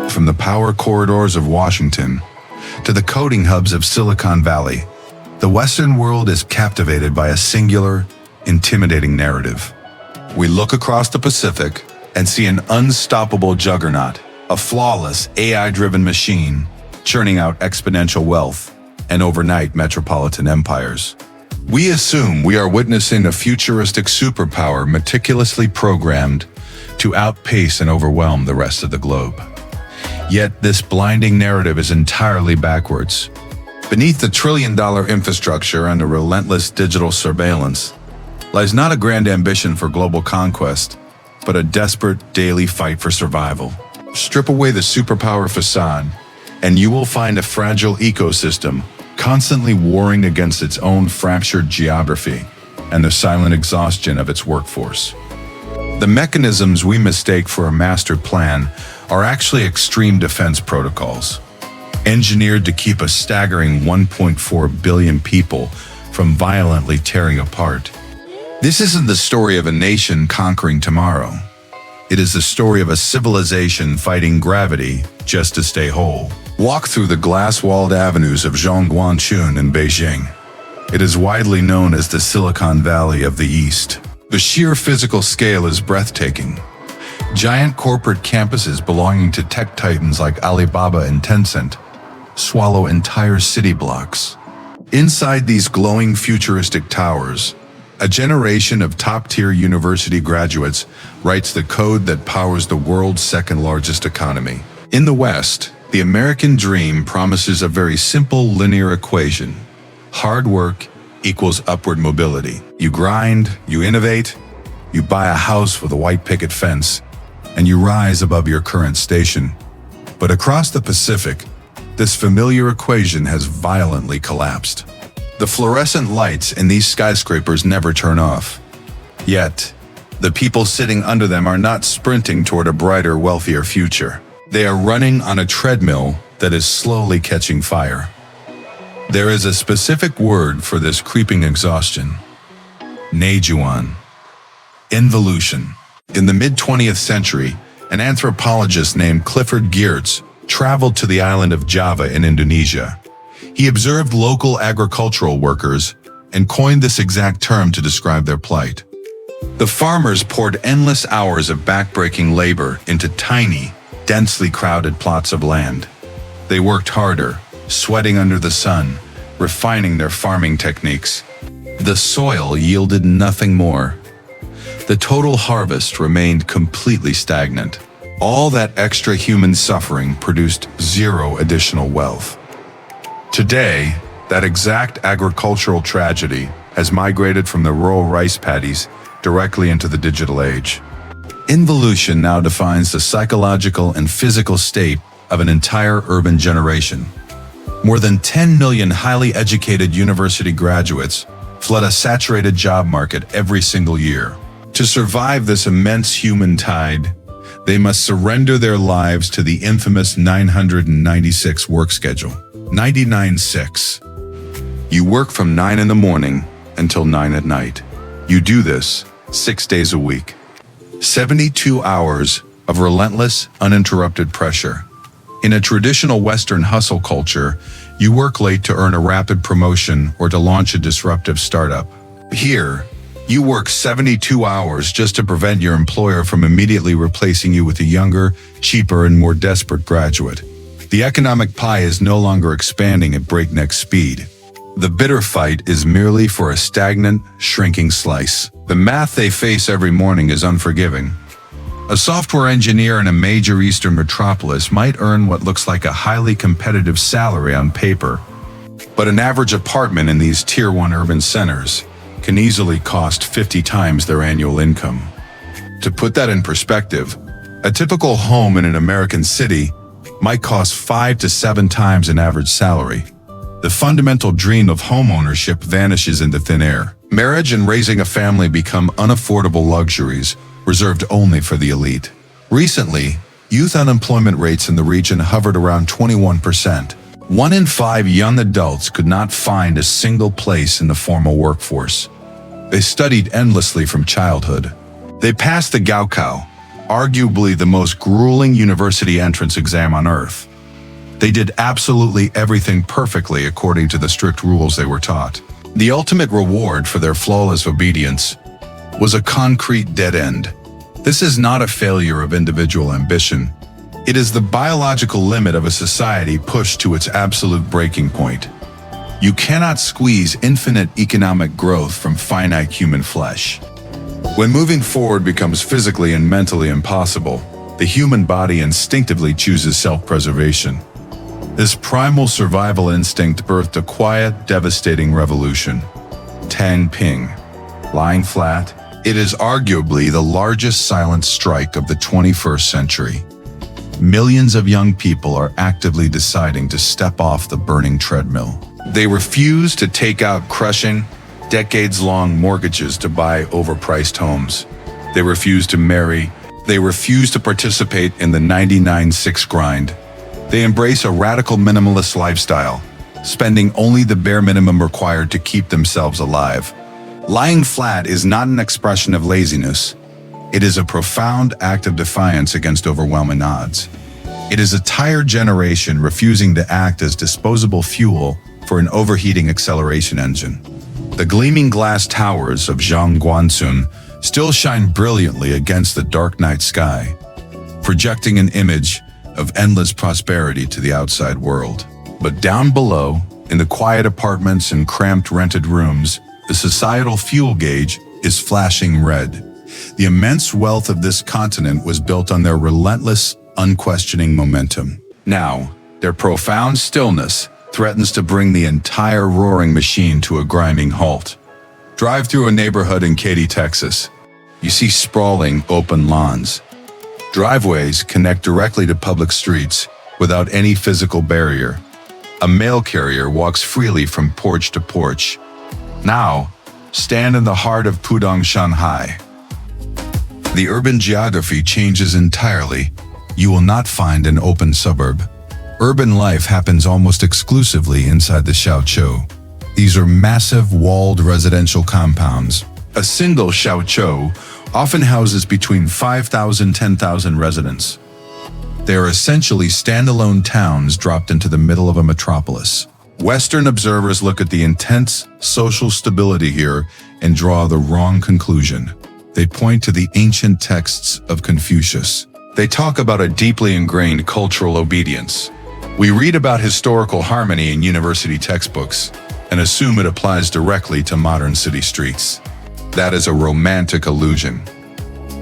From the power corridors of Washington to the coding hubs of Silicon Valley, the Western world is captivated by a singular, intimidating narrative. We look across the Pacific and see an unstoppable juggernaut, a flawless AI-driven machine churning out exponential wealth and overnight metropolitan empires. We assume we are witnessing a futuristic superpower meticulously programmed to outpace and overwhelm the rest of the globe. Yet this blinding narrative is entirely backwards. Beneath the trillion-dollar infrastructure and the relentless digital surveillance lies not a grand ambition for global conquest, but a desperate daily fight for survival. Strip away the superpower facade, and you will find a fragile ecosystem constantly warring against its own fractured geography and the silent exhaustion of its workforce. The mechanisms we mistake for a master plan are actually extreme defense protocols, engineered to keep a staggering 1.4 billion people from violently tearing apart. This isn't the story of a nation conquering tomorrow. It is the story of a civilization fighting gravity just to stay whole. Walk through the glass-walled avenues of Zhongguancun in Beijing. It is widely known as the Silicon Valley of the East. The sheer physical scale is breathtaking. Giant corporate campuses belonging to tech titans like Alibaba and Tencent swallow entire city blocks. Inside these glowing futuristic towers, a generation of top-tier university graduates writes the code that powers the world's second-largest economy. In the West, the American dream promises a very simple linear equation. Hard work equals upward mobility. You grind, you innovate, you buy a house with a white picket fence, and you rise above your current station. But across the Pacific, this familiar equation has violently collapsed. The fluorescent lights in these skyscrapers never turn off. Yet, the people sitting under them are not sprinting toward a brighter, wealthier future. They are running on a treadmill that is slowly catching fire. There is a specific word for this creeping exhaustion: Neijuan. Involution. In the mid-20th century, an anthropologist named Clifford Geertz traveled to the island of Java in Indonesia. He observed local agricultural workers and coined this exact term to describe their plight. The farmers poured endless hours of backbreaking labor into tiny, densely crowded plots of land. They worked harder, sweating under the sun, refining their farming techniques. The soil yielded nothing more. The total harvest remained completely stagnant. All that extra human suffering produced zero additional wealth. Today, that exact agricultural tragedy has migrated from the rural rice paddies directly into the digital age. Involution now defines the psychological and physical state of an entire urban generation. More than 10 million highly educated university graduates flood a saturated job market every single year. To survive this immense human tide, they must surrender their lives to the infamous 996 work schedule. 99-6. You work from 9 in the morning until 9 at night. You do this 6 days a week. 72 hours of relentless, uninterrupted pressure. In a traditional Western hustle culture, you work late to earn a rapid promotion or to launch a disruptive startup. Here, you work 72 hours just to prevent your employer from immediately replacing you with a younger, cheaper, and more desperate graduate. The economic pie is no longer expanding at breakneck speed. The bitter fight is merely for a stagnant, shrinking slice. The math they face every morning is unforgiving. A software engineer in a major Eastern metropolis might earn what looks like a highly competitive salary on paper, but an average apartment in these Tier 1 urban centers can easily cost 50 times their annual income. To put that in perspective, a typical home in an American city might cost 5 to 7 times an average salary. The fundamental dream of homeownership vanishes into thin air. Marriage and raising a family become unaffordable luxuries reserved only for the elite. Recently, youth unemployment rates in the region hovered around 21%. 1 in 5 young adults could not find a single place in the formal workforce. They studied endlessly from childhood. They passed the Gaokao, arguably the most grueling university entrance exam on Earth. They did absolutely everything perfectly according to the strict rules they were taught. The ultimate reward for their flawless obedience was a concrete dead end. This is not a failure of individual ambition. It is the biological limit of a society pushed to its absolute breaking point. You cannot squeeze infinite economic growth from finite human flesh. When moving forward becomes physically and mentally impossible, the human body instinctively chooses self-preservation. This primal survival instinct birthed a quiet, devastating revolution. Tang Ping. Lying flat, it is arguably the largest silent strike of the 21st century. Millions of young people are actively deciding to step off the burning treadmill. They refuse to take out crushing, decades-long mortgages to buy overpriced homes. They refuse to marry. They refuse to participate in the 99-6 grind. They embrace a radical minimalist lifestyle, spending only the bare minimum required to keep themselves alive. Lying flat is not an expression of laziness. It is a profound act of defiance against overwhelming odds. It is a tired generation refusing to act as disposable fuel for an overheating acceleration engine. The gleaming glass towers of Zhangguancun still shine brilliantly against the dark night sky, projecting an image of endless prosperity to the outside world. But down below, in the quiet apartments and cramped rented rooms, the societal fuel gauge is flashing red. The immense wealth of this continent was built on their relentless, unquestioning momentum. Now, their profound stillness threatens to bring the entire roaring machine to a grinding halt. Drive through a neighborhood in Katy, Texas. You see sprawling, open lawns. Driveways connect directly to public streets without any physical barrier. A mail carrier walks freely from porch to porch. Now, stand in the heart of Pudong, Shanghai. The urban geography changes entirely. You will not find an open suburb. Urban life happens almost exclusively inside the Xiaoqu. These are massive walled residential compounds. A single Xiaoqu often houses between 5,000 and 10,000 residents. They are essentially standalone towns dropped into the middle of a metropolis. Western observers look at the intense social stability here and draw the wrong conclusion. They point to the ancient texts of Confucius. They talk about a deeply ingrained cultural obedience. We read about historical harmony in university textbooks and assume it applies directly to modern city streets. That is a romantic illusion.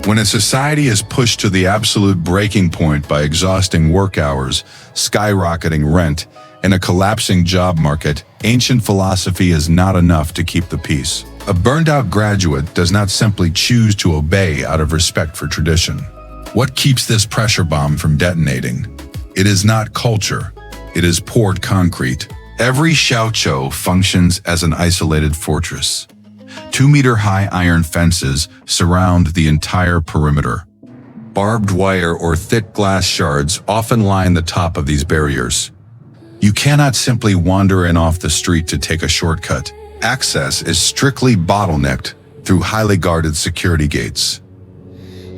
When a society is pushed to the absolute breaking point by exhausting work hours, skyrocketing rent, and a collapsing job market, ancient philosophy is not enough to keep the peace. A burned-out graduate does not simply choose to obey out of respect for tradition. What keeps this pressure bomb from detonating? It is not culture. It is poured concrete. Every Xiaoqu functions as an isolated fortress. 2-meter-high iron fences surround the entire perimeter. Barbed wire or thick glass shards often line the top of these barriers. You cannot simply wander in off the street to take a shortcut. Access is strictly bottlenecked through highly guarded security gates.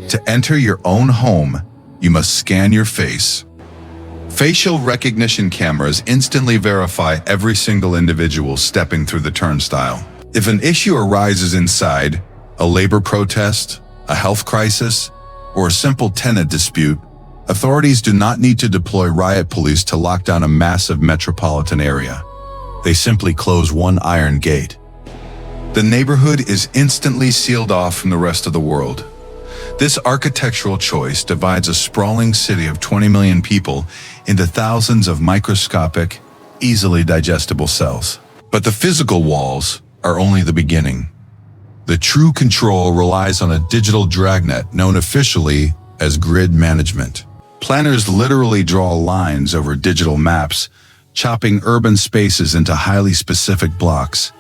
To enter your own home, you must scan your face. Facial recognition cameras instantly verify every single individual stepping through the turnstile. If an issue arises inside, a labor protest, a health crisis, or a simple tenant dispute, authorities do not need to deploy riot police to lock down a massive metropolitan area. They simply close one iron gate. The neighborhood is instantly sealed off from the rest of the world. This architectural choice divides a sprawling city of 20 million people into thousands of microscopic, easily digestible cells. But the physical walls are only the beginning. The true control relies on a digital dragnet known officially as grid management. Planners literally draw lines over digital maps, chopping urban spaces into highly specific blocks.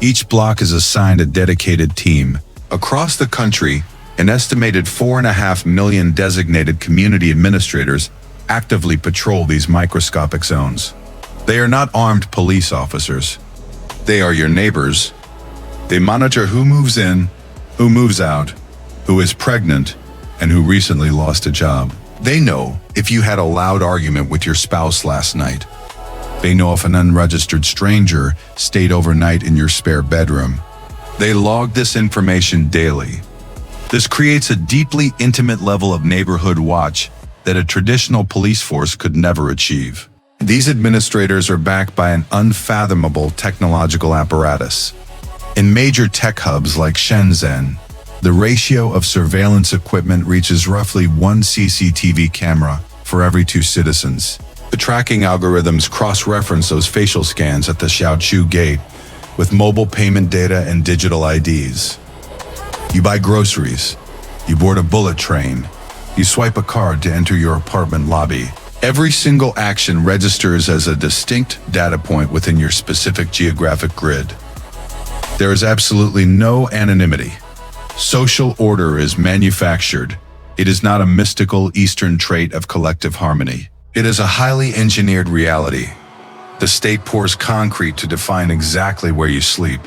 Each block is assigned a dedicated team. Across the country, an estimated 4.5 million designated community administrators actively patrol these microscopic zones. They are not armed police officers. They are your neighbors. They monitor who moves in, who moves out, who is pregnant, and who recently lost a job. They know if you had a loud argument with your spouse last night. They know if an unregistered stranger stayed overnight in your spare bedroom. They log this information daily. This creates a deeply intimate level of neighborhood watch that a traditional police force could never achieve. These administrators are backed by an unfathomable technological apparatus. In major tech hubs like Shenzhen, the ratio of surveillance equipment reaches roughly 1 CCTV camera for every 2 citizens. The tracking algorithms cross-reference those facial scans at the Xiaoqu gate with mobile payment data and digital IDs. You buy groceries, you board a bullet train, you swipe a card to enter your apartment lobby. Every single action registers as a distinct data point within your specific geographic grid. There is absolutely no anonymity. Social order is manufactured. It is not a mystical Eastern trait of collective harmony. It is a highly engineered reality. The state pours concrete to define exactly where you sleep.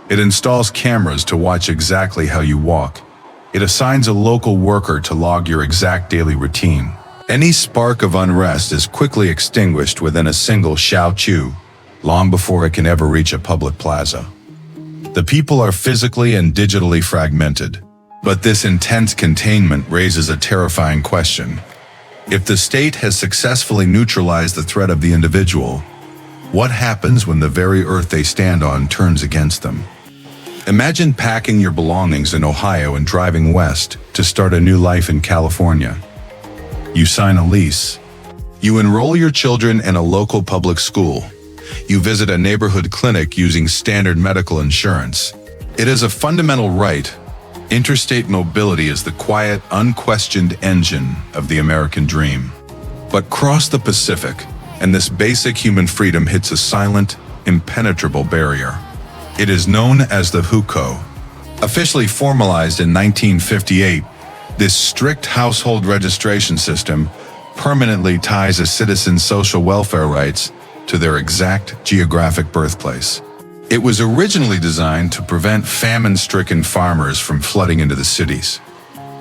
It installs cameras to watch exactly how you walk. It assigns a local worker to log your exact daily routine. Any spark of unrest is quickly extinguished within a single Xiaoqu, long before it can ever reach a public plaza. The people are physically and digitally fragmented, but this intense containment raises a terrifying question. If the state has successfully neutralized the threat of the individual, what happens when the very earth they stand on turns against them? Imagine packing your belongings in Ohio and driving west to start a new life in California. You sign a lease. You enroll your children in a local public school. You visit a neighborhood clinic using standard medical insurance. It is a fundamental right. Interstate mobility is the quiet, unquestioned engine of the American dream. But cross the Pacific, and this basic human freedom hits a silent, impenetrable barrier. It is known as the Hukou. Officially formalized in 1958, this strict household registration system permanently ties a citizen's social welfare rights to their exact geographic birthplace. It was originally designed to prevent famine-stricken farmers from flooding into the cities.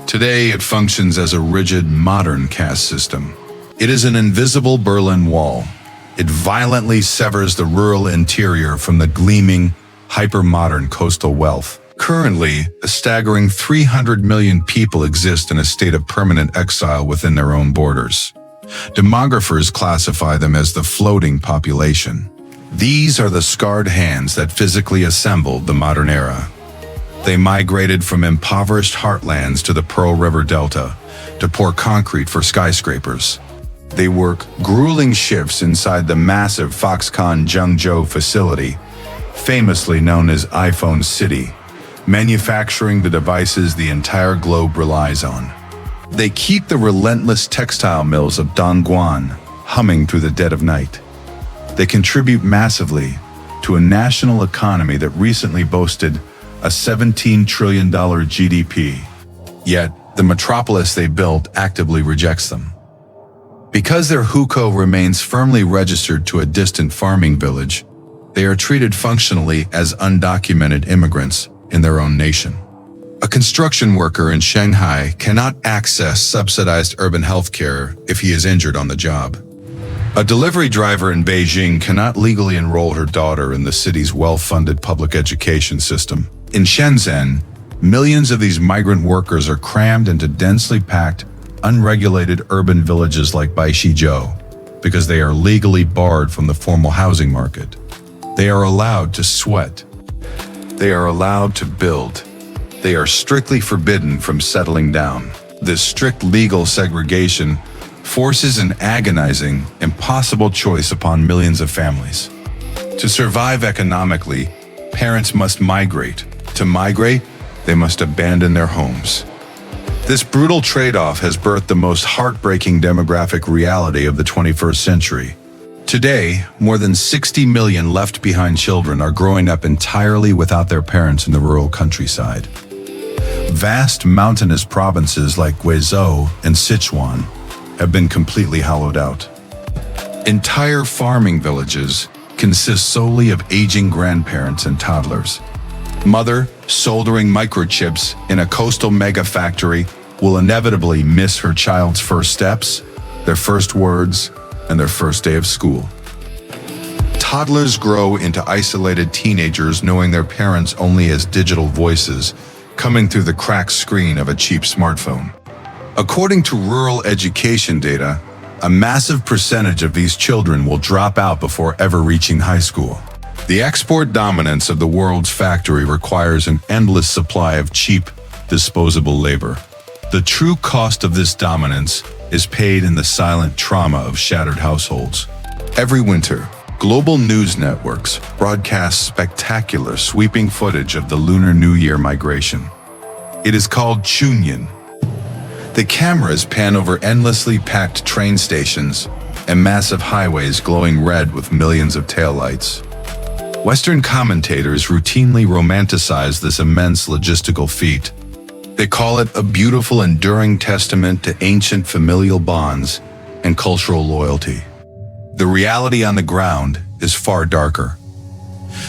Today, it functions as a rigid, modern caste system. It is an invisible Berlin Wall. It violently severs the rural interior from the gleaming, hyper-modern coastal wealth. Currently, a staggering 300 million people exist in a state of permanent exile within their own borders. Demographers classify them as the floating population. These are the scarred hands that physically assembled the modern era. They migrated from impoverished heartlands to the Pearl River Delta to pour concrete for skyscrapers. They work grueling shifts inside the massive Foxconn Zhengzhou facility, famously known as iPhone City, manufacturing the devices the entire globe relies on. They keep the relentless textile mills of Dongguan humming through the dead of night. They contribute massively to a national economy that recently boasted a $17 trillion GDP. Yet, the metropolis they built actively rejects them. Because their Hukou remains firmly registered to a distant farming village, they are treated functionally as undocumented immigrants in their own nation. A construction worker in Shanghai cannot access subsidized urban healthcare if he is injured on the job. A delivery driver in Beijing cannot legally enroll her daughter in the city's well-funded public education system. In Shenzhen, millions of these migrant workers are crammed into densely packed, unregulated urban villages like Baishizhou because they are legally barred from the formal housing market. They are allowed to sweat. They are allowed to build. They are strictly forbidden from settling down. This strict legal segregation forces an agonizing, impossible choice upon millions of families. To survive economically, parents must migrate. To migrate, they must abandon their homes. This brutal trade-off has birthed the most heartbreaking demographic reality of the 21st century. Today, more than 60 million left-behind children are growing up entirely without their parents in the rural countryside. Vast mountainous provinces like Guizhou and Sichuan have been completely hollowed out. Entire farming villages consist solely of aging grandparents and toddlers. Mother soldering microchips in a coastal mega factory will inevitably miss her child's first steps, their first words, and their first day of school. Toddlers grow into isolated teenagers knowing their parents only as digital voices coming through the cracked screen of a cheap smartphone. According to rural education data, a massive percentage of these children will drop out before ever reaching high school. The export dominance of the world's factory requires an endless supply of cheap, disposable labor. The true cost of this dominance is paid in the silent trauma of shattered households. Every winter, global news networks broadcast spectacular, sweeping footage of the Lunar New Year migration. It is called Chunyan. The cameras pan over endlessly packed train stations and massive highways glowing red with millions of taillights. Western commentators routinely romanticize this immense logistical feat. They call it a beautiful, enduring testament to ancient familial bonds and cultural loyalty. The reality on the ground is far darker.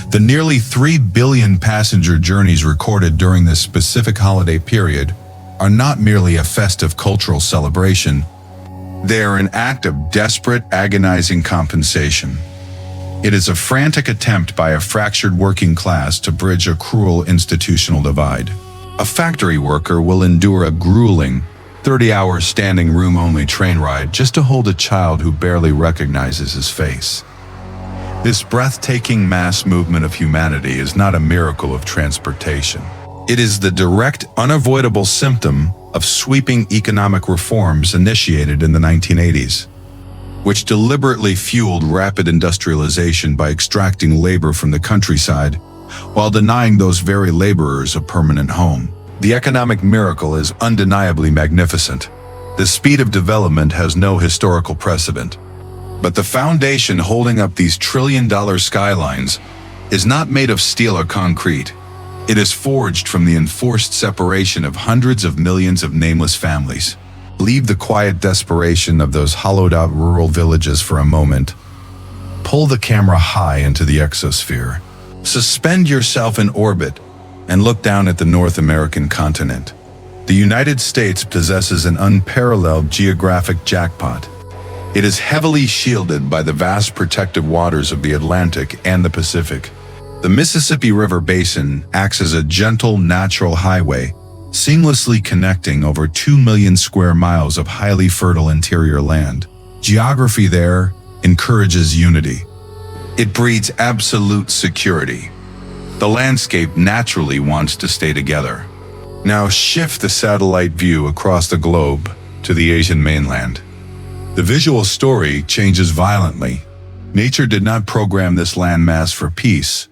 The nearly 3 billion passenger journeys recorded during this specific holiday period are not merely a festive cultural celebration. They are an act of desperate, agonizing compensation. It is a frantic attempt by a fractured working class to bridge a cruel institutional divide. A factory worker will endure a grueling 30-hour standing room-only train ride just to hold a child who barely recognizes his face. This breathtaking mass movement of humanity is not a miracle of transportation. It is the direct, unavoidable symptom of sweeping economic reforms initiated in the 1980s, which deliberately fueled rapid industrialization by extracting labor from the countryside while denying those very laborers a permanent home. The economic miracle is undeniably magnificent. The speed of development has no historical precedent. But the foundation holding up these trillion-dollar skylines is not made of steel or concrete. It is forged from the enforced separation of hundreds of millions of nameless families. Leave the quiet desperation of those hollowed-out rural villages for a moment. Pull the camera high into the exosphere. Suspend yourself in orbit and look down at the North American continent. The United States possesses an unparalleled geographic jackpot. It is heavily shielded by the vast protective waters of the Atlantic and the Pacific. The Mississippi River Basin acts as a gentle, natural highway, seamlessly connecting over 2 million square miles of highly fertile interior land. Geography there encourages unity. It breeds absolute security. The landscape naturally wants to stay together. Now shift the satellite view across the globe to the Asian mainland. The visual story changes violently. Nature did not program this landmass for peace.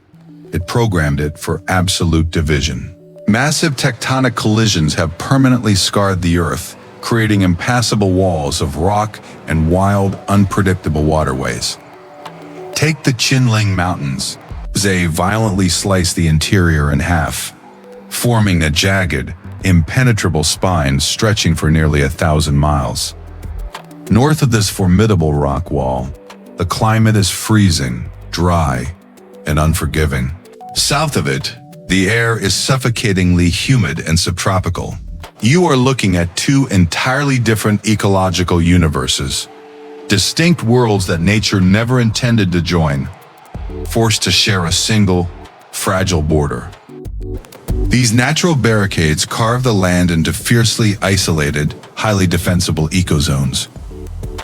It programmed it for absolute division. Massive tectonic collisions have permanently scarred the earth, creating impassable walls of rock and wild, unpredictable waterways. Take the Qinling Mountains. They violently slice the interior in half, forming a jagged, impenetrable spine stretching for nearly 1,000 miles. North of this formidable rock wall, the climate is freezing, dry, and unforgiving. South of it, the air is suffocatingly humid and subtropical. You are looking at two entirely different ecological universes, distinct worlds that nature never intended to join, forced to share a single, fragile border. These natural barricades carve the land into fiercely isolated, highly defensible ecozones.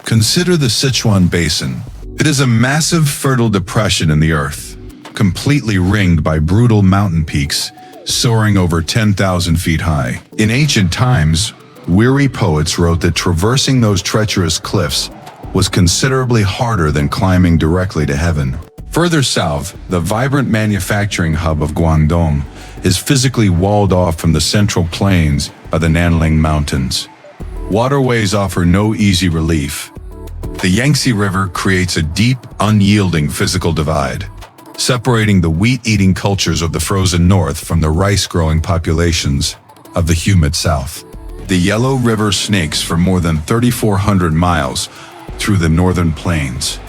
Consider the Sichuan Basin. It is a massive fertile depression in the earth, completely ringed by brutal mountain peaks soaring over 10,000 feet high. In ancient times, weary poets wrote that traversing those treacherous cliffs was considerably harder than climbing directly to heaven. Further south, the vibrant manufacturing hub of Guangdong is physically walled off from the central plains of the Nanling Mountains. Waterways offer no easy relief. The Yangtze River creates a deep, unyielding physical divide, separating the wheat-eating cultures of the frozen north from the rice-growing populations of the humid south. The Yellow River snakes for more than 3,400 miles through the northern plains.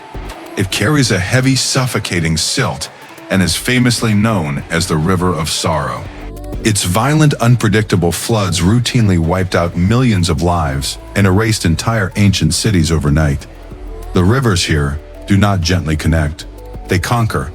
It carries a heavy, suffocating silt and is famously known as the River of Sorrow. Its violent, unpredictable floods routinely wiped out millions of lives and erased entire ancient cities overnight. The rivers here do not gently connect. They conquer.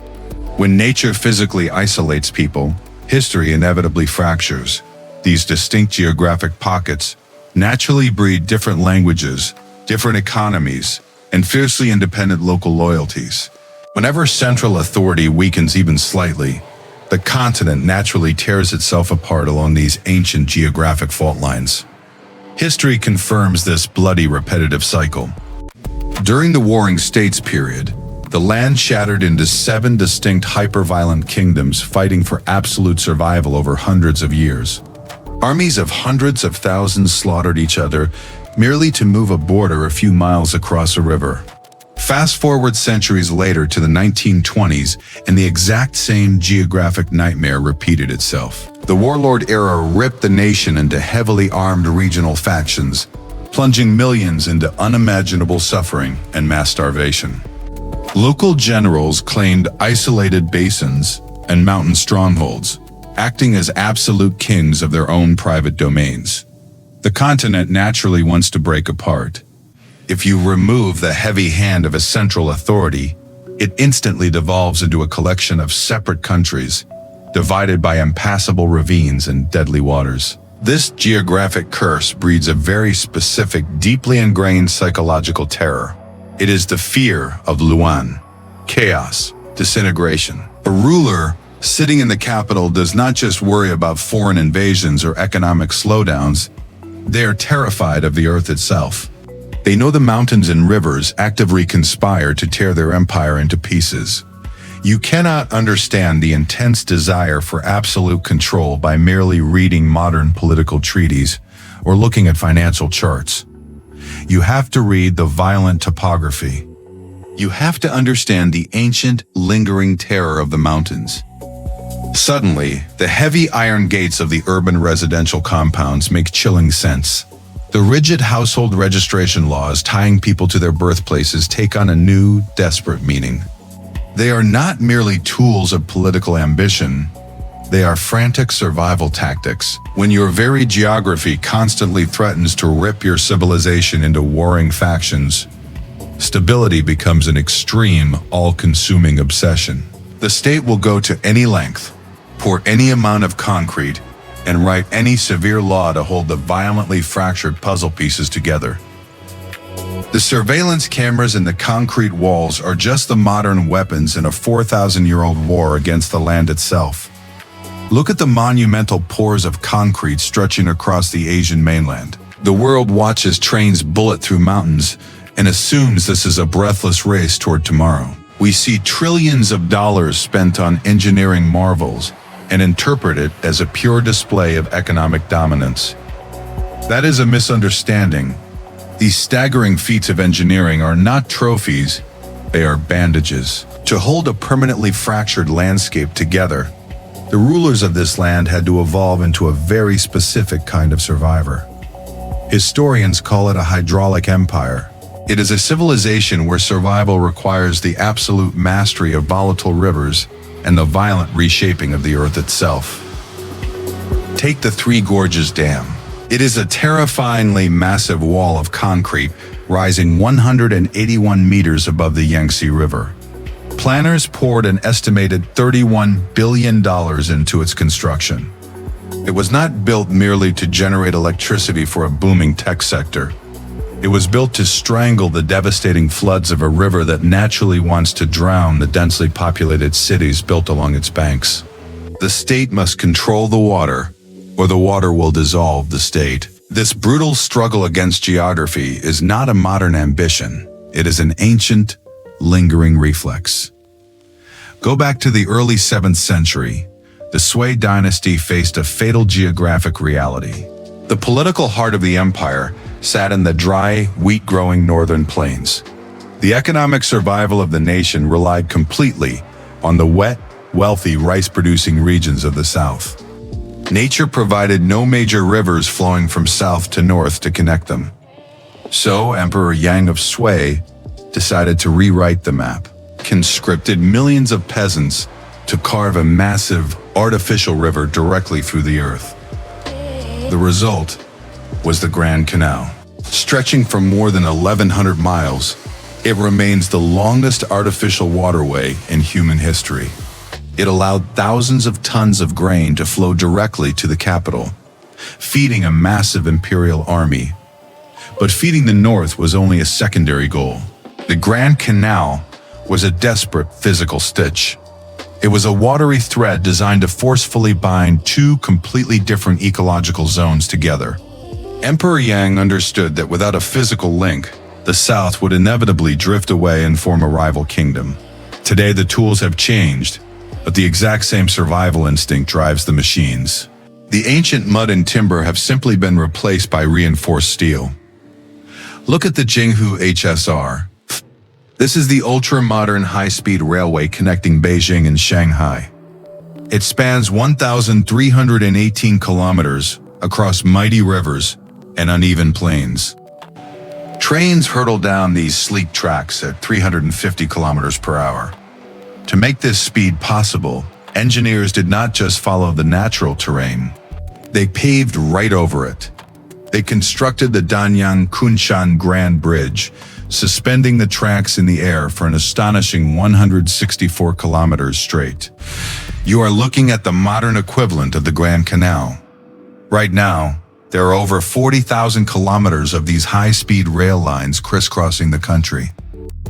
When nature physically isolates people, history inevitably fractures. These distinct geographic pockets naturally breed different languages, different economies, and fiercely independent local loyalties. Whenever central authority weakens even slightly, the continent naturally tears itself apart along these ancient geographic fault lines. History confirms this bloody repetitive cycle. During the Warring States period, the land shattered into 7 distinct hyper-violent kingdoms fighting for absolute survival over hundreds of years. Armies of hundreds of thousands slaughtered each other merely to move a border a few miles across a river. Fast forward centuries later to the 1920s, and the exact same geographic nightmare repeated itself. The warlord era ripped the nation into heavily armed regional factions, plunging millions into unimaginable suffering and mass starvation. Local generals claimed isolated basins and mountain strongholds, acting as absolute kings of their own private domains. The continent naturally wants to break apart. If you remove the heavy hand of a central authority, it instantly devolves into a collection of separate countries, divided by impassable ravines and deadly waters. This geographic curse breeds a very specific, deeply ingrained psychological terror. It is the fear of Luan, chaos, disintegration. A ruler sitting in the capital does not just worry about foreign invasions or economic slowdowns, they are terrified of the earth itself. They know the mountains and rivers actively conspire to tear their empire into pieces. You cannot understand the intense desire for absolute control by merely reading modern political treaties or looking at financial charts. You have to read the violent topography. You have to understand the ancient, lingering terror of the mountains. Suddenly, the heavy iron gates of the urban residential compounds make chilling sense. The rigid household registration laws tying people to their birthplaces take on a new, desperate meaning. They are not merely tools of political ambition, they are frantic survival tactics. When your very geography constantly threatens to rip your civilization into warring factions, stability becomes an extreme, all-consuming obsession. The state will go to any length, pour any amount of concrete, and write any severe law to hold the violently fractured puzzle pieces together. The surveillance cameras and the concrete walls are just the modern weapons in a 4,000-year-old war against the land itself. Look at the monumental pores of concrete stretching across the Asian mainland. The world watches trains bullet through mountains and assumes this is a breathless race toward tomorrow. We see trillions of dollars spent on engineering marvels and interpret it as a pure display of economic dominance. That is a misunderstanding. These staggering feats of engineering are not trophies, they are bandages. To hold a permanently fractured landscape together, the rulers of this land had to evolve into a very specific kind of survivor. Historians call it a hydraulic empire. It is a civilization where survival requires the absolute mastery of volatile rivers and the violent reshaping of the earth itself. Take the Three Gorges Dam. It is a terrifyingly massive wall of concrete rising 181 meters above the Yangtze River. Planners poured an estimated $31 billion into its construction. It was not built merely to generate electricity for a booming tech sector. It was built to strangle the devastating floods of a river that naturally wants to drown the densely populated cities built along its banks. The state must control the water, or the water will dissolve the state. This brutal struggle against geography is not a modern ambition. It is an ancient, lingering reflex. Go back to the early 7th century. The Sui dynasty faced a fatal geographic reality. The political heart of the empire sat in the dry, wheat-growing northern plains. The economic survival of the nation relied completely on the wet, wealthy, rice-producing regions of the south. Nature provided no major rivers flowing from south to north to connect them. So Emperor Yang of Sui decided to rewrite the map, conscripted millions of peasants to carve a massive, artificial river directly through the earth. The result was the Grand Canal. Stretching for more than 1,100 miles, it remains the longest artificial waterway in human history. It allowed thousands of tons of grain to flow directly to the capital, feeding a massive imperial army. But feeding the north was only a secondary goal. The Grand Canal was a desperate physical stitch. It was a watery thread designed to forcefully bind two completely different ecological zones together. Emperor Yang understood that without a physical link, the south would inevitably drift away and form a rival kingdom. Today the tools have changed, but the exact same survival instinct drives the machines. The ancient mud and timber have simply been replaced by reinforced steel. Look at the Jinghu HSR. This is the ultra-modern high-speed railway connecting Beijing and Shanghai. It spans 1,318 kilometers across mighty rivers and uneven plains. Trains hurtle down these sleek tracks at 350 kilometers per hour. To make this speed possible, engineers did not just follow the natural terrain. They paved right over it. They constructed the Danyang-Kunshan Grand Bridge, suspending the tracks in the air for an astonishing 164 kilometers straight. You are looking at the modern equivalent of the Grand Canal. Right now, there are over 40,000 kilometers of these high-speed rail lines crisscrossing the country.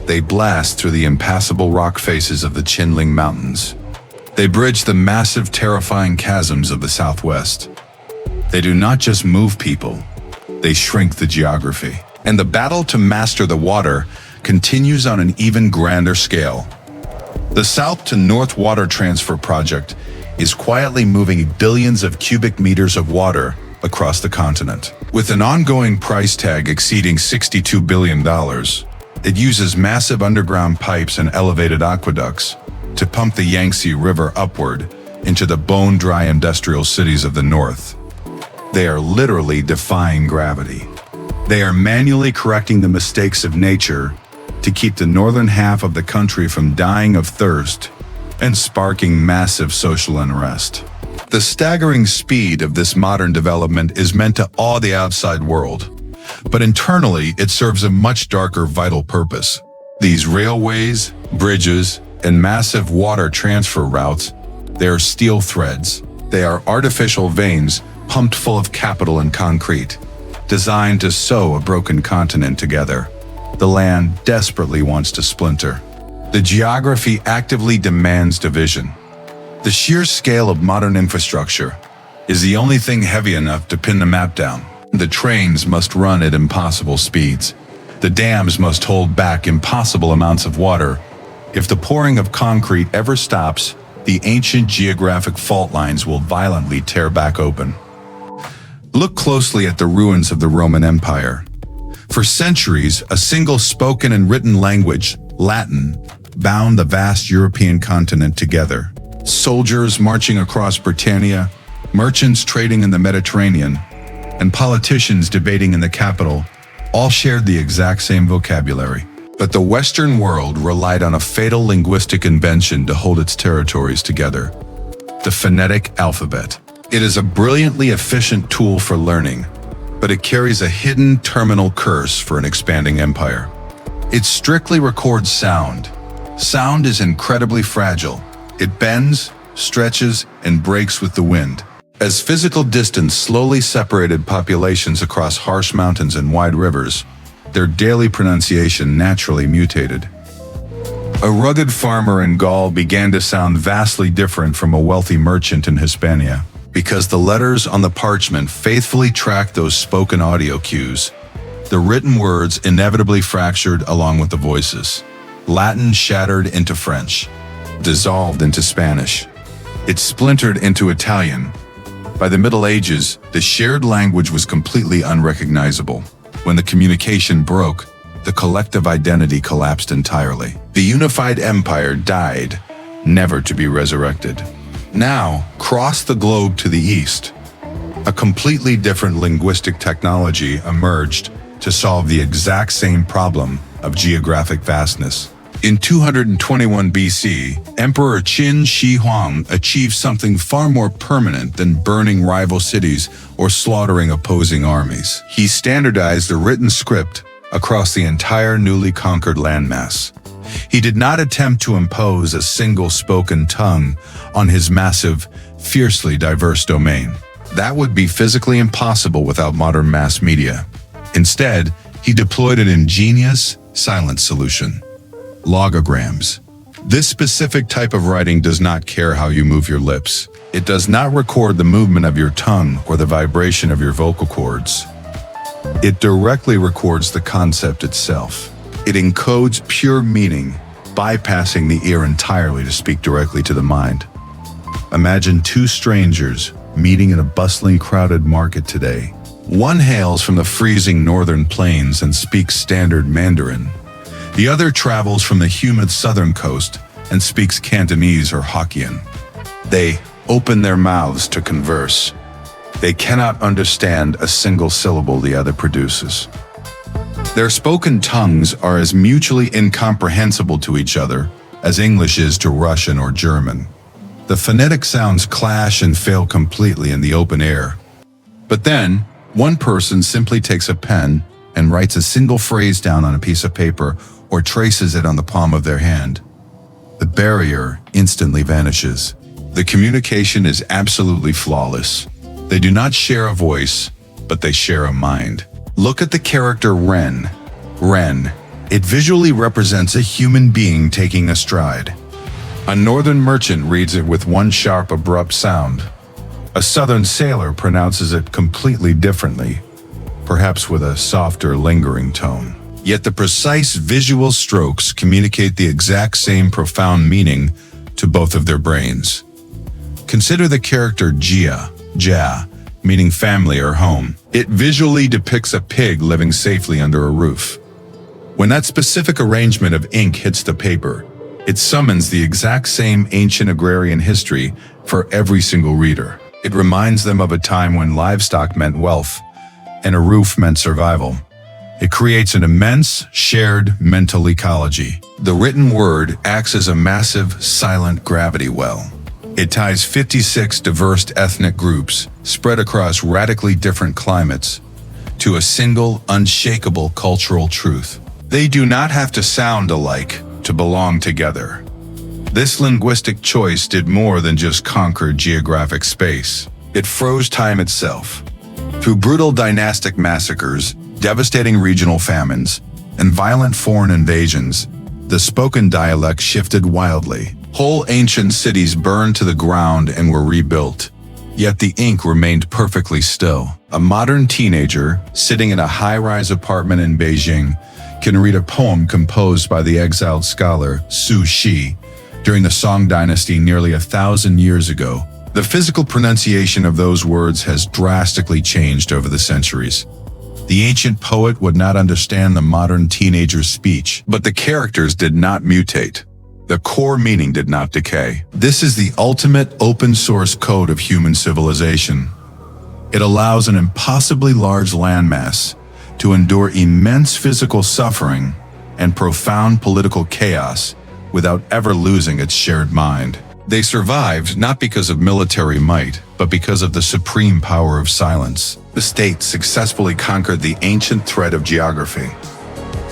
They blast through the impassable rock faces of the Qinling Mountains. They bridge the massive, terrifying chasms of the southwest. They do not just move people, they shrink the geography. And the battle to master the water continues on an even grander scale. The South to North Water Transfer Project is quietly moving billions of cubic meters of water across the continent. With an ongoing price tag exceeding $62 billion, it uses massive underground pipes and elevated aqueducts to pump the Yangtze River upward into the bone-dry industrial cities of the north. They are literally defying gravity. They are manually correcting the mistakes of nature to keep the northern half of the country from dying of thirst and sparking massive social unrest. The staggering speed of this modern development is meant to awe the outside world, but internally it serves a much darker vital purpose. These railways, bridges, and massive water transfer routes, they are steel threads. They are artificial veins pumped full of capital and concrete, designed to sew a broken continent together. The land desperately wants to splinter. The geography actively demands division. The sheer scale of modern infrastructure is the only thing heavy enough to pin the map down. The trains must run at impossible speeds. The dams must hold back impossible amounts of water. If the pouring of concrete ever stops, the ancient geographic fault lines will violently tear back open. Look closely at the ruins of the Roman Empire. For centuries, a single spoken and written language, Latin, bound the vast European continent together. Soldiers marching across Britannia, merchants trading in the Mediterranean, and politicians debating in the capital all shared the exact same vocabulary. But the Western world relied on a fatal linguistic invention to hold its territories together: the phonetic alphabet. It is a brilliantly efficient tool for learning, but it carries a hidden terminal curse for an expanding empire. It strictly records sound. Sound is incredibly fragile. It bends, stretches, and breaks with the wind. As physical distance slowly separated populations across harsh mountains and wide rivers, their daily pronunciation naturally mutated. A rugged farmer in Gaul began to sound vastly different from a wealthy merchant in Hispania, because the letters on the parchment faithfully tracked those spoken audio cues. The written words inevitably fractured along with the voices. Latin shattered into French, dissolved into Spanish. It splintered into Italian. By the Middle Ages, the shared language was completely unrecognizable. When the communication broke, the collective identity collapsed entirely. The unified empire died, never to be resurrected. Now, across the globe to the east, a completely different linguistic technology emerged to solve the exact same problem of geographic vastness. In 221 BC, Emperor Qin Shi Huang achieved something far more permanent than burning rival cities or slaughtering opposing armies. He standardized a written script across the entire newly conquered landmass. He did not attempt to impose a single spoken tongue on his massive, fiercely diverse domain. That would be physically impossible without modern mass media. Instead, he deployed an ingenious, silent solution: logograms. This specific type of writing does not care how you move your lips. It does not record the movement of your tongue or the vibration of your vocal cords. It directly records the concept itself. It encodes pure meaning, bypassing the ear entirely to speak directly to the mind. Imagine two strangers meeting in a bustling, crowded market today. One hails from the freezing northern plains and speaks standard Mandarin. The other travels from the humid southern coast and speaks Cantonese or Hokkien. They open their mouths to converse. They cannot understand a single syllable the other produces. Their spoken tongues are as mutually incomprehensible to each other as English is to Russian or German. The phonetic sounds clash and fail completely in the open air. But then, one person simply takes a pen and writes a single phrase down on a piece of paper or traces it on the palm of their hand. The barrier instantly vanishes. The communication is absolutely flawless. They do not share a voice, but they share a mind. Look at the character Ren. Ren. It visually represents a human being taking a stride. A northern merchant reads it with one sharp, abrupt sound. A southern sailor pronounces it completely differently, perhaps with a softer, lingering tone. Yet the precise visual strokes communicate the exact same profound meaning to both of their brains. Consider the character Jia, meaning family or home. It visually depicts a pig living safely under a roof. When that specific arrangement of ink hits the paper, it summons the exact same ancient agrarian history for every single reader. It reminds them of a time when livestock meant wealth and a roof meant survival. It creates an immense, shared mental ecology. The written word acts as a massive, silent gravity well. It ties 56 diverse ethnic groups, spread across radically different climates, to a single, unshakable cultural truth. They do not have to sound alike to belong together. This linguistic choice did more than just conquer geographic space. It froze time itself. Through brutal dynastic massacres, devastating regional famines, and violent foreign invasions, the spoken dialect shifted wildly. Whole ancient cities burned to the ground and were rebuilt. Yet the ink remained perfectly still. A modern teenager, sitting in a high-rise apartment in Beijing, can read a poem composed by the exiled scholar Su Shi during the Song Dynasty nearly 1,000 years ago. The physical pronunciation of those words has drastically changed over the centuries. The ancient poet would not understand the modern teenager's speech, but the characters did not mutate. The core meaning did not decay. This is the ultimate open-source code of human civilization. It allows an impossibly large landmass to endure immense physical suffering and profound political chaos without ever losing its shared mind. They survived not because of military might, but because of the supreme power of silence. The state successfully conquered the ancient thread of geography.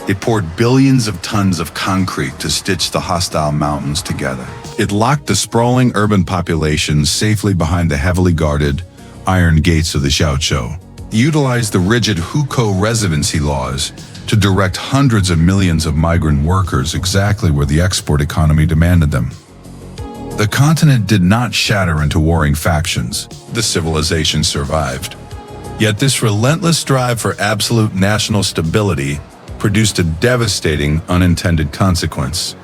It poured billions of tons of concrete to stitch the hostile mountains together. It locked the sprawling urban populations safely behind the heavily guarded iron gates of the Xiaoqu. Utilized the rigid Hukou residency laws to direct hundreds of millions of migrant workers exactly where the export economy demanded them. The continent did not shatter into warring factions. The civilization survived. Yet this relentless drive for absolute national stability produced a devastating unintended consequence.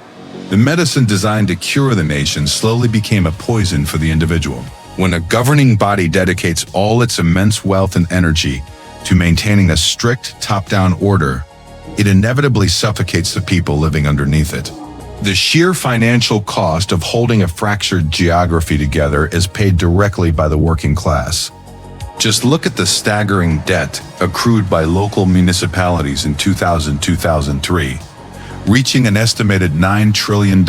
The medicine designed to cure the nation slowly became a poison for the individual. When a governing body dedicates all its immense wealth and energy to maintaining a strict top-down order, it inevitably suffocates the people living underneath it. The sheer financial cost of holding a fractured geography together is paid directly by the working class. Just look at the staggering debt accrued by local municipalities in 2000-2003, reaching an estimated $9 trillion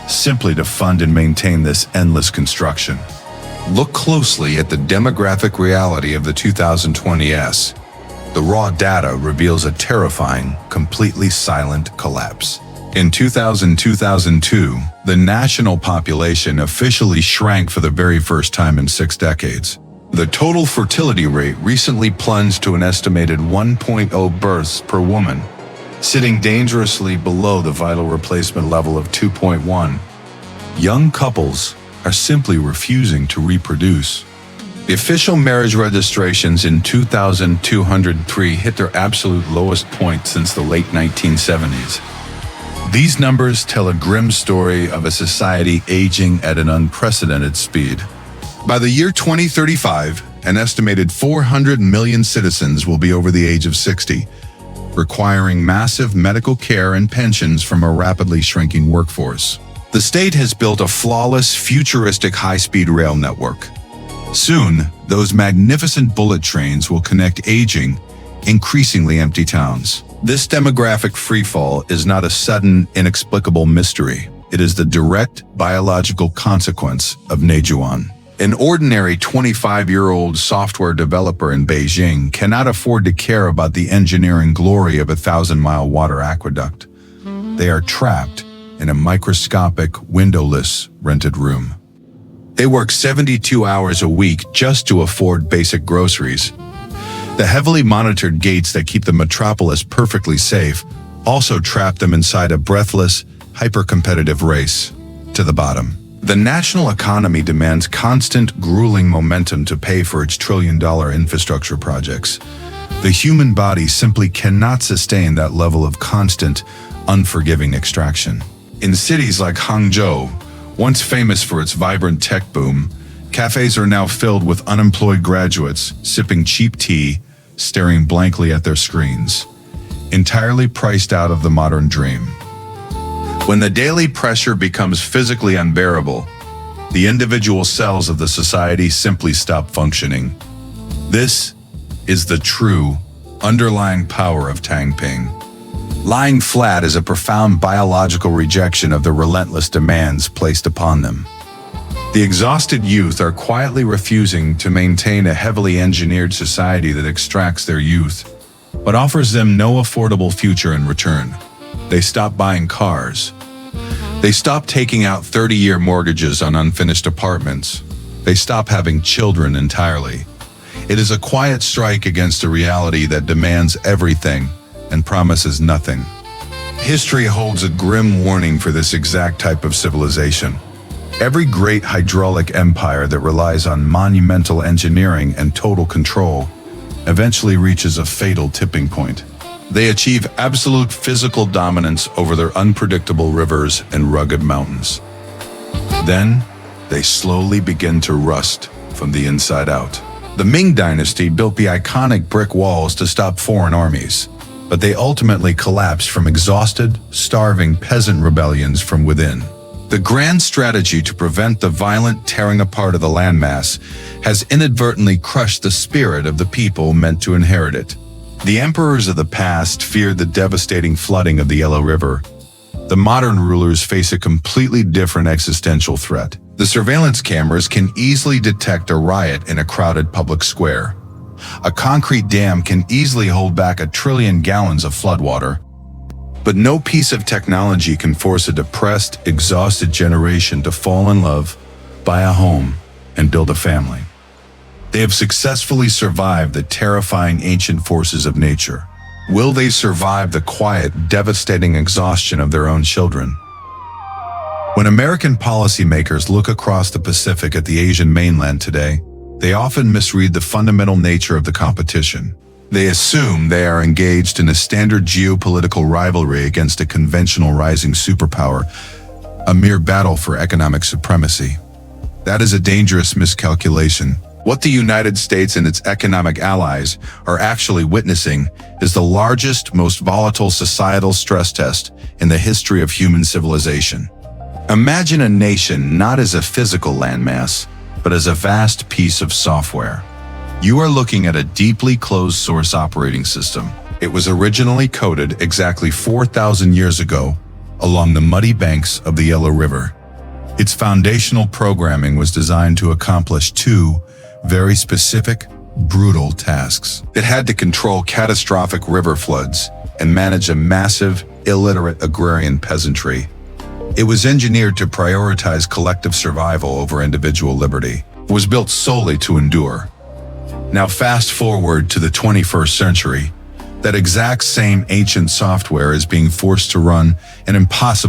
simply to fund and maintain this endless construction. Look closely at the demographic reality of the 2020s. The raw data reveals a terrifying, completely silent collapse. In 2002, the national population officially shrank for the very first time in 6 decades. The total fertility rate recently plunged to an estimated 1.0 births per woman, sitting dangerously below the vital replacement level of 2.1. Young couples are simply refusing to reproduce. The official marriage registrations in 2,203 hit their absolute lowest point since the late 1970s. These numbers tell a grim story of a society aging at an unprecedented speed. By the year 2035, an estimated 400 million citizens will be over the age of 60, requiring massive medical care and pensions from a rapidly shrinking workforce. The state has built a flawless, futuristic high-speed rail network. Soon, those magnificent bullet trains will connect aging, increasingly empty towns. This demographic freefall is not a sudden, inexplicable mystery. It is the direct biological consequence of Neijuan. An ordinary 25-year-old software developer in Beijing cannot afford to care about the engineering glory of a 1,000-mile water aqueduct. They are trapped in a microscopic, windowless, rented room. They work 72 hours a week just to afford basic groceries. The heavily monitored gates that keep the metropolis perfectly safe also trap them inside a breathless, hyper-competitive race to the bottom. The national economy demands constant, grueling momentum to pay for its trillion-dollar infrastructure projects. The human body simply cannot sustain that level of constant, unforgiving extraction. In cities like Hangzhou, once famous for its vibrant tech boom, cafes are now filled with unemployed graduates sipping cheap tea, staring blankly at their screens, entirely priced out of the modern dream. When the daily pressure becomes physically unbearable, the individual cells of the society simply stop functioning. This is the true, underlying power of Tang Ping. Lying flat is a profound biological rejection of the relentless demands placed upon them. The exhausted youth are quietly refusing to maintain a heavily engineered society that extracts their youth, but offers them no affordable future in return. They stop buying cars. They stop taking out 30-year mortgages on unfinished apartments. They stop having children entirely. It is a quiet strike against a reality that demands everything and promises nothing. History holds a grim warning for this exact type of civilization. Every great hydraulic empire that relies on monumental engineering and total control eventually reaches a fatal tipping point. They achieve absolute physical dominance over their unpredictable rivers and rugged mountains. Then, they slowly begin to rust from the inside out. The Ming Dynasty built the iconic brick walls to stop foreign armies, but they ultimately collapsed from exhausted, starving peasant rebellions from within. The grand strategy to prevent the violent tearing apart of the landmass has inadvertently crushed the spirit of the people meant to inherit it. The emperors of the past feared the devastating flooding of the Yellow River. The modern rulers face a completely different existential threat. The surveillance cameras can easily detect a riot in a crowded public square. A concrete dam can easily hold back 1 trillion gallons of floodwater. But no piece of technology can force a depressed, exhausted generation to fall in love, buy a home, and build a family. They have successfully survived the terrifying ancient forces of nature. Will they survive the quiet, devastating exhaustion of their own children? When American policymakers look across the Pacific at the Asian mainland today, they often misread the fundamental nature of the competition. They assume they are engaged in a standard geopolitical rivalry against a conventional rising superpower, a mere battle for economic supremacy. That is a dangerous miscalculation. What the United States and its economic allies are actually witnessing is the largest, most volatile societal stress test in the history of human civilization. Imagine a nation not as a physical landmass, but as a vast piece of software. You are looking at a deeply closed source operating system. It was originally coded exactly 4,000 years ago along the muddy banks of the Yellow River. Its foundational programming was designed to accomplish two very specific, brutal tasks. It had to control catastrophic river floods and manage a massive, illiterate agrarian peasantry. It was engineered to prioritize collective survival over individual liberty. It was built solely to endure. Now fast forward to the 21st century. That exact same ancient software is being forced to run an impossible